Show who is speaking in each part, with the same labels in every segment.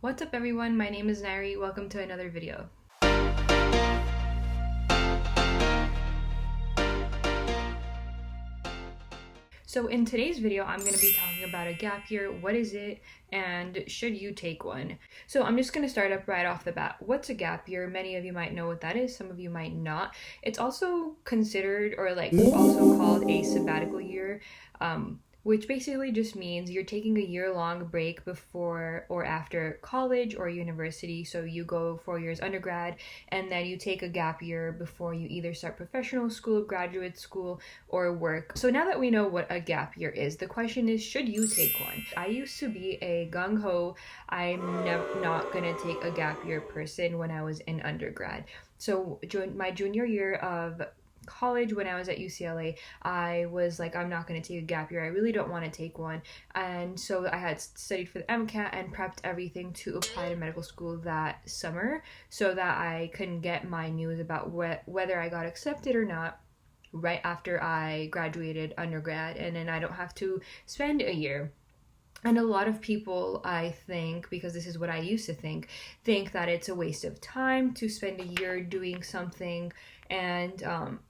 Speaker 1: What's up everyone, my name is Nayiri, welcome to another video. So in today's video, I'm going to be talking about a gap year, what is it, and should you take one? So I'm just going to start up right off the bat. What's a gap year? Many of you might know what that is, some of you might not. It's also considered or also called a sabbatical year, which basically just means you're taking a year-long break before or after college or university. So you go 4 years undergrad and then you take a gap year before you either start professional school, graduate school, or work. So now that we know what a gap year is, the question is, should you take one? I used to be a gung-ho, I'm not gonna take a gap year person when I was in undergrad. So my junior year of college, when I was at UCLA, I was like, I'm not going to take a gap year. I really don't want to take one. And so I had studied for the MCAT and prepped everything to apply to medical school that summer so that I can get my news about whether I got accepted or not right after I graduated undergrad, and then I don't have to spend a year. And a lot of people, I think, because this is what I used to think that it's a waste of time to spend a year doing something. And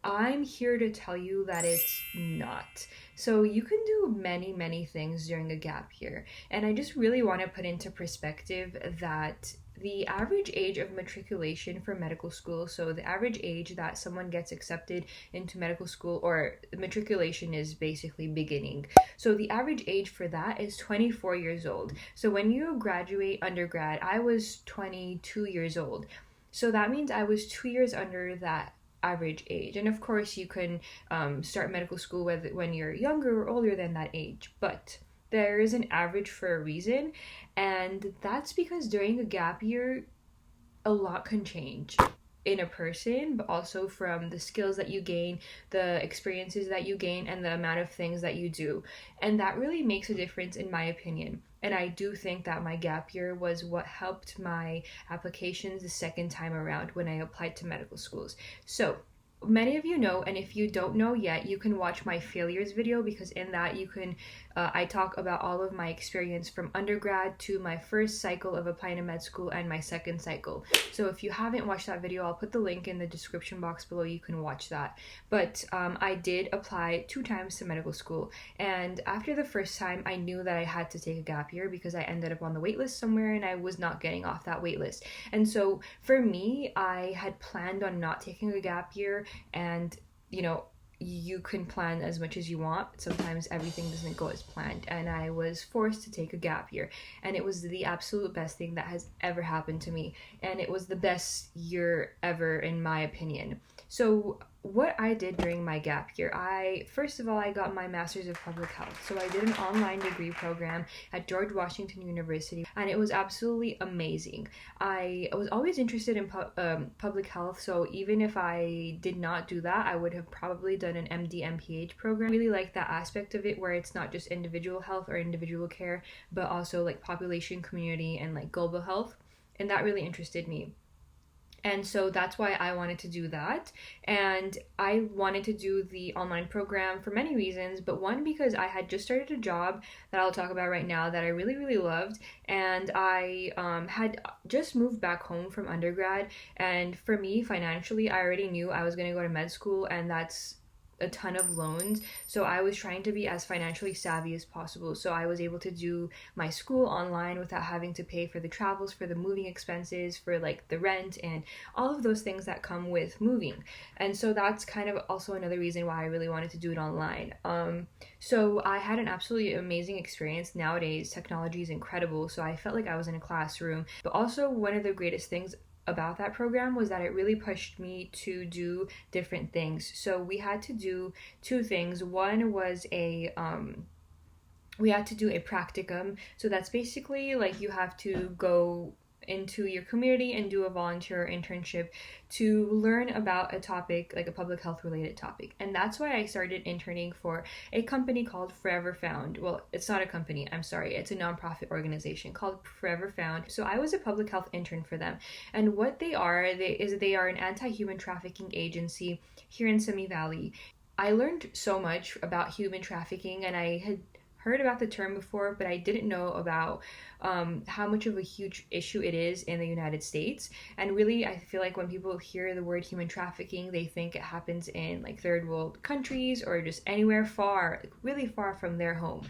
Speaker 1: I'm here to tell you that it's not. So you can do many things during a gap year. And I just really want to put into perspective that the average age of matriculation for medical school, so the average age that someone gets accepted into medical school, or matriculation is basically beginning. So the average age for that is 24 years old. So when you graduate undergrad, I was 22 years old. So that means I was 2 years under that average age. And of course you can start medical school when you're younger or older than that age, but there is an average for a reason, and that's because during a gap year, a lot can change in a person, but also from the skills that you gain, the experiences that you gain, and the amount of things that you do. And that really makes a difference in my opinion. And I do think that my gap year was what helped my applications the second time around when I applied to medical schools. So many of you know, and if you don't know yet, you can watch my failures video, because in that you can I talk about all of my experience from undergrad to my first cycle of applying to med school and my second cycle. So if you haven't watched that video, I'll put the link in the description box below. You can watch that. But I did apply 2 times to medical school, and after the first time I knew that I had to take a gap year because I ended up on the wait list somewhere and I was not getting off that wait list. And so for me, I had planned on not taking a gap year, and you can plan as much as you want. Sometimes everything doesn't go as planned, and I was forced to take a gap year, and it was the absolute best thing that has ever happened to me, and it was the best year ever in my opinion. So what I did during my gap year, first of all, I got my master's of public health. So I did an online degree program at George Washington University, and it was absolutely amazing. I was always interested in public health, so even if I did not do that, I would have probably done an MD MPH program. I really like that aspect of it, where it's not just individual health or individual care, but also like population, community, and like global health, and that really interested me. And so that's why I wanted to do that. And I wanted to do the online program for many reasons, but one, because I had just started a job that I'll talk about right now that I really loved. And I had just moved back home from undergrad. And for me, financially, I already knew I was going to go to med school, and that's a ton of loans. So I was trying to be as financially savvy as possible. So I was able to do my school online without having to pay for the travels, for the moving expenses, for like the rent, and all of those things that come with moving. And so that's kind of also another reason why I really wanted to do it online. So I had an absolutely amazing experience. Nowadays, technology is incredible, so I felt like I was in a classroom. But also, one of the greatest things about that program was that it really pushed me to do different things. So we had to do 2 things. One was we had to do a practicum. So that's basically like you have to go into your community and do a volunteer internship to learn about a topic, like a public health related topic. And that's why I started interning for a company called Forever Found. Well, it's not a company, I'm sorry, it's a nonprofit organization called Forever Found. So I was a public health intern for them, and what they are they are an anti-human trafficking agency here in Simi Valley. I learned so much about human trafficking, and I had heard about the term before, but I didn't know about how much of a huge issue it is in the United States. And really, I feel like when people hear the word human trafficking, they think it happens in like third world countries or just anywhere far, like really far from their home.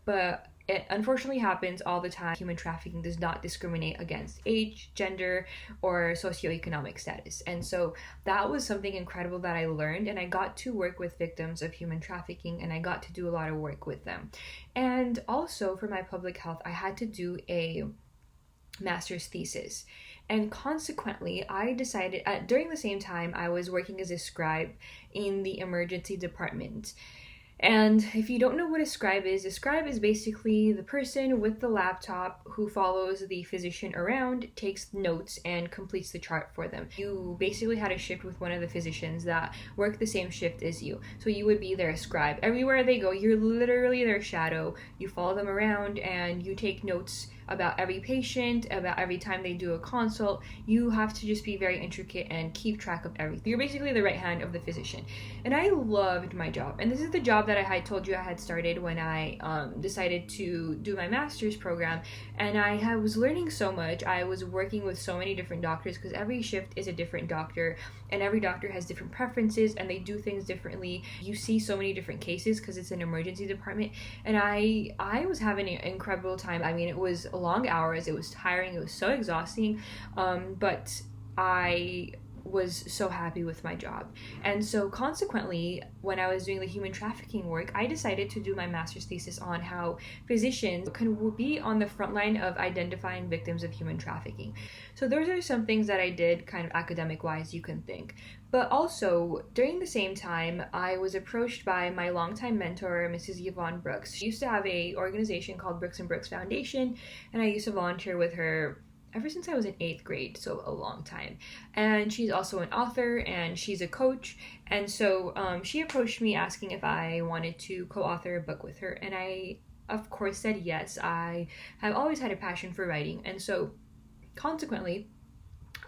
Speaker 1: But it unfortunately happens all the time. Human trafficking does not discriminate against age, gender, or socioeconomic status. And so that was something incredible that I learned, and I got to work with victims of human trafficking, and I got to do a lot of work with them. And also for my public health, I had to do a master's thesis. And consequently, I decided during the same time I was working as a scribe in the emergency department. And if you don't know what a scribe is basically the person with the laptop who follows the physician around, takes notes, and completes the chart for them. You basically had a shift with one of the physicians that work the same shift as you. So you would be their scribe. Everywhere they go, you're literally their shadow. You follow them around and you take notes about every patient, about every time they do a consult. You have to just be very intricate and keep track of everything. You're basically the right hand of the physician. And I loved my job. And this is the job that I had told you I had started when I decided to do my master's program. And I was learning so much. I was working with so many different doctors because every shift is a different doctor, and every doctor has different preferences and they do things differently. You see so many different cases because it's an emergency department. And I was having an incredible time. I mean, it was long hours, it was tiring, it was so exhausting, but I was so happy with my job. And so consequently, when I was doing the human trafficking work, I decided to do my master's thesis on how physicians can be on the front line of identifying victims of human trafficking. So those are some things that I did kind of academic wise, you can think. But also, during the same time, I was approached by my longtime mentor, Mrs. Yvonne Brooks. She used to have an organization called Brooks & Brooks Foundation, and I used to volunteer with her ever since I was in 8th grade, so a long time. And she's also an author, and she's a coach. And so she approached me asking if I wanted to co-author a book with her. And I, of course, said yes. I have always had a passion for writing. And so consequently,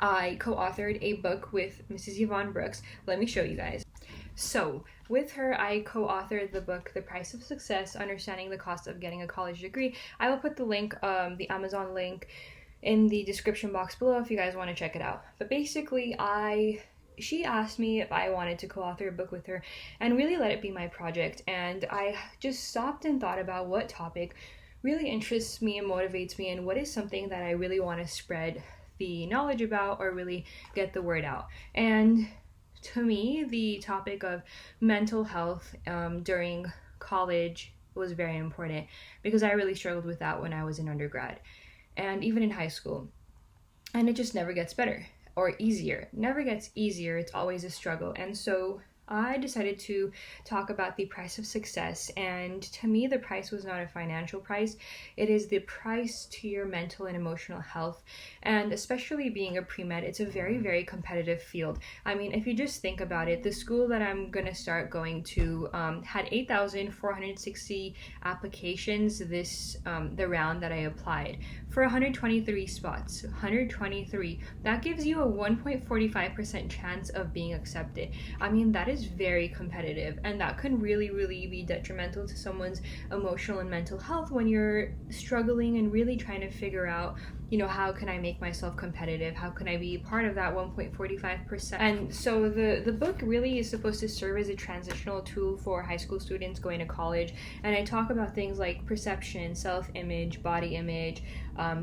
Speaker 1: I co-authored a book with Mrs. Yvonne Brooks. Let me show you guys. So with her, I co-authored the book, The Price of Success, Understanding the Cost of Getting a College Degree. I will put the link, the Amazon link, in the description box below if you guys want to check it out. But basically, she asked me if I wanted to co-author a book with her and really let it be my project. And I just stopped and thought about what topic really interests me and motivates me, and what is something that I really want to spread the knowledge about or really get the word out. And to me, the topic of mental health during college was very important because I really struggled with that when I was in undergrad and even in high school. And it just never gets better or easier. It never gets easier. It's always a struggle. And so I decided to talk about the price of success. And to me, the price was not a financial price. It is the price to your mental and emotional health. And especially being a pre-med, it's a very, very competitive field. I mean, if you just think about it, the school that I'm going to start going to had 8,460 applications the round that I applied for 123 spots. 123. That gives you a 1.45% chance of being accepted. I mean, that is very competitive, and that can really, really be detrimental to someone's emotional and mental health when you're struggling and really trying to figure out, how can I make myself competitive? How can I be part of that 1.45%? And so the book really is supposed to serve as a transitional tool for high school students going to college. And I talk about things like perception, self-image, body image,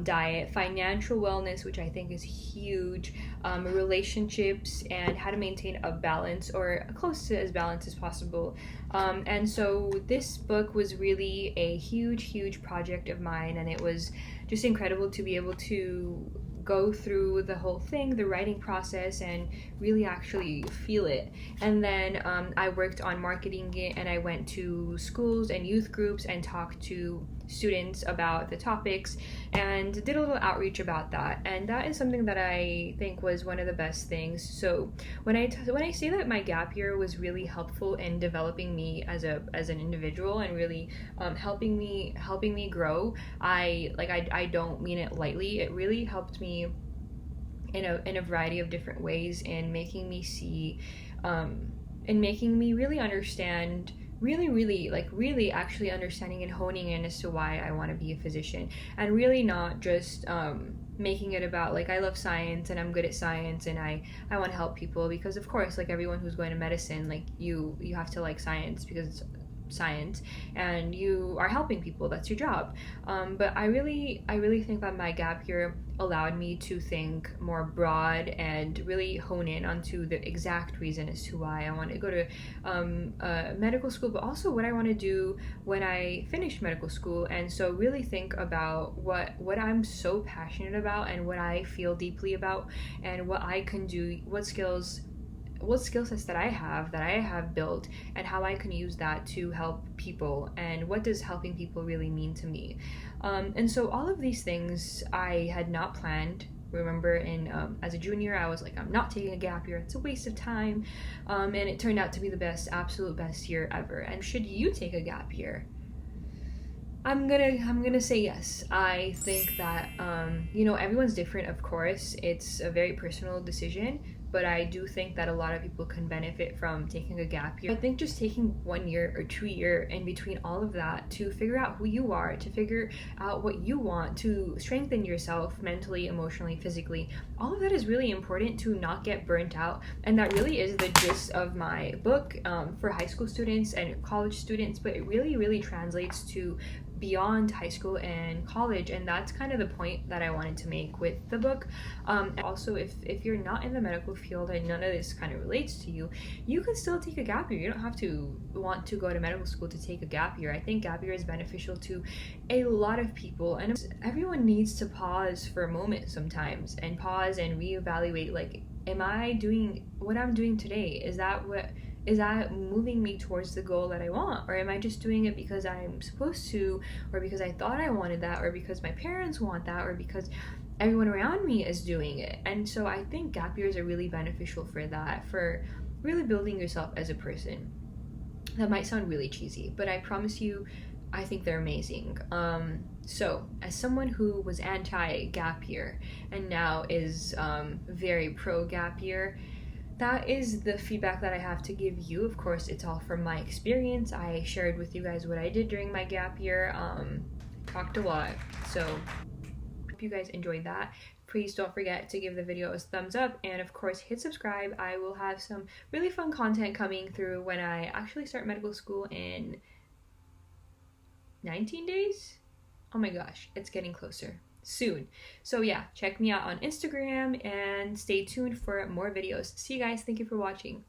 Speaker 1: diet, financial wellness, which I think is huge, relationships, and how to maintain a balance or close to as balanced as possible. And so this book was really a huge, huge project of mine, and it was just incredible to be able to go through the whole thing, the writing process, and really actually feel it. And then I worked on marketing it, and I went to schools and youth groups and talked to students about the topics and did a little outreach about that. And that is something that I think was one of the best things. So when I say that my gap year was really helpful in developing me as an individual and really helping me grow, I don't mean it lightly. It really helped me in a variety of different ways in making me see in making me really understand really actually understanding and honing in as to why I want to be a physician, and really not just making it about like I love science and I'm good at science and I want to help people, because of course, like everyone who's going to medicine, like you have to like science because it's science and you are helping people, that's your job. But I really think that my gap year allowed me to think more broad and really hone in onto the exact reason as to why I want to go to medical school, but also what I want to do when I finish medical school. And so really think about what I'm so passionate about and what I feel deeply about, and what I can do, what skill sets that I have built, and how I can use that to help people, and what does helping people really mean to me. And so all of these things I had not planned. Remember, in as a junior, I was like, I'm not taking a gap year, it's a waste of time, and it turned out to be the absolute best year ever. And should you take a gap year? I'm gonna say yes. I think that everyone's different, of course. It's a very personal decision, but I do think that a lot of people can benefit from taking a gap year. I think just taking 1 year or 2 year in between all of that to figure out who you are, to figure out what you want, to strengthen yourself mentally, emotionally, physically, all of that is really important to not get burnt out. And that really is the gist of my book, for high school students and college students, but it really translates to beyond high school and college, and that's kind of the point that I wanted to make with the book. And also, if you're not in the medical field and none of this kind of relates to you, you can still take a gap year. You don't have to want to go to medical school to take a gap year. I think gap year is beneficial to a lot of people, and everyone needs to pause for a moment sometimes, and pause and reevaluate, like, am I doing what I'm doing today? Is that moving me towards the goal that I want? Or am I just doing it because I'm supposed to, or because I thought I wanted that, or because my parents want that, or because everyone around me is doing it? And so I think gap years are really beneficial for that, for really building yourself as a person. That might sound really cheesy, but I promise you, I think they're amazing. So as someone who was anti-gap year and now is very pro-gap year, that is the feedback that I have to give you. Of course, it's all from my experience. I shared with you guys what I did during my gap year, talked a lot. So hope you guys enjoyed that. Please don't forget to give the video a thumbs up, and of course hit subscribe. I will have some really fun content coming through when I actually start medical school in 19 days. Oh my gosh, it's getting closer. Soon. So yeah, check me out on Instagram and stay tuned for more videos. See you guys. Thank you for watching.